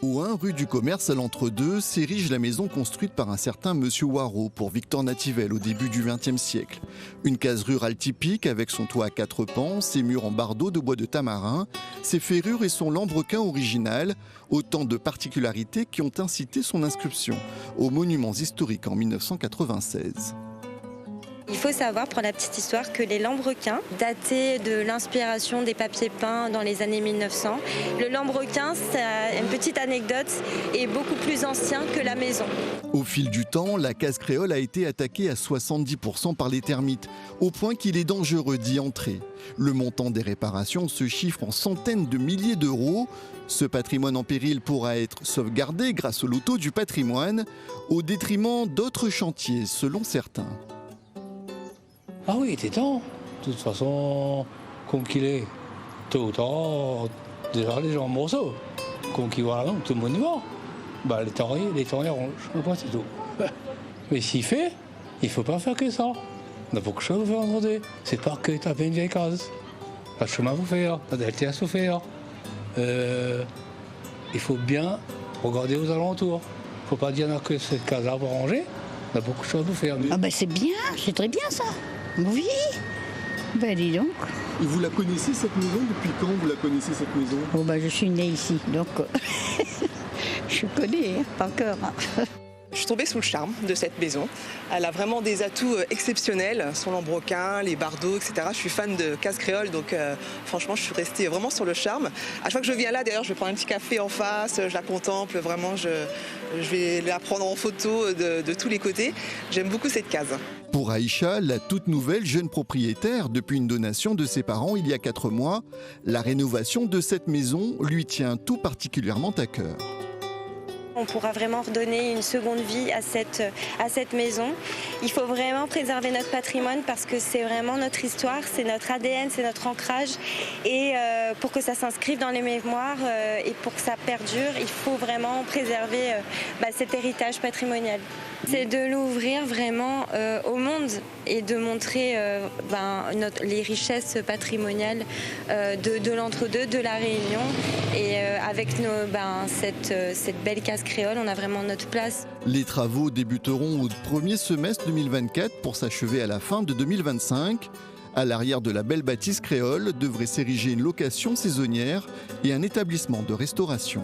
Au 1 rue du Commerce à l'Entre-deux s'érige la maison construite par un certain Monsieur Waro pour Victor Nativelle au début du XXe siècle. Une case rurale typique avec son toit à 4 pans, ses murs en bardeaux de bois de tamarin, ses ferrures et son lambrequin original, autant de particularités qui ont incité son inscription aux monuments historiques en 1996. Il faut savoir, pour la petite histoire, que les lambrequins dataient de l'inspiration des papiers peints dans les années 1900. Le lambrequin, c'est une petite anecdote, est beaucoup plus ancien que la maison. Au fil du temps, la case créole a été attaquée à 70% par les termites, au point qu'il est dangereux d'y entrer. Le montant des réparations se chiffre en centaines de milliers d'euros. Ce patrimoine en péril pourra être sauvegardé grâce au loto du patrimoine, au détriment d'autres chantiers, selon certains. Ah oui, il était temps. De toute façon, comme qu'il est, tôt ou tard, déjà les gens en morceaux. Comme qu'il voit là, tout le monde y va. Bah, les temps arrangent. C'est tout. Mais s'il fait, il ne faut pas faire que ça. Il y a beaucoup de choses à faire aujourd'hui. C'est pas que taper une vieille case. Pas de chemin à vous faire, pas d'alter à souffrir. Il faut bien regarder aux alentours. Il ne faut pas dire que cette case-là va ranger. Il y a beaucoup de choses à vous faire. Ah ben c'est bien, c'est très bien ça. Oui. Ben dis donc. Et vous la connaissez cette maison? Depuis quand vous la connaissez cette maison? Bon ben je suis née ici, donc je connais, par cœur. Je suis tombée sous le charme de cette maison. Elle a vraiment des atouts exceptionnels, son lambrequin, les bardeaux, etc. Je suis fan de case créole, donc franchement, je suis restée vraiment sur le charme. À chaque fois que je viens là, d'ailleurs, je vais prendre un petit café en face, je la contemple, vraiment, je vais la prendre en photo de tous les côtés. J'aime beaucoup cette case. Pour Aïcha, la toute nouvelle jeune propriétaire, depuis une donation de ses parents il y a 4 mois, la rénovation de cette maison lui tient tout particulièrement à cœur. On pourra vraiment redonner une seconde vie à cette maison. Il faut vraiment préserver notre patrimoine parce que c'est vraiment notre histoire, c'est notre ADN, c'est notre ancrage. Et pour que ça s'inscrive dans les mémoires et pour que ça perdure, il faut vraiment préserver cet héritage patrimonial. C'est de l'ouvrir vraiment au monde et de montrer les richesses patrimoniales de l'Entre-deux, de la Réunion. Et avec cette belle case créole, on a vraiment notre place. Les travaux débuteront au premier semestre 2024 pour s'achever à la fin de 2025. À l'arrière de la belle bâtisse créole devrait s'ériger une location saisonnière et un établissement de restauration.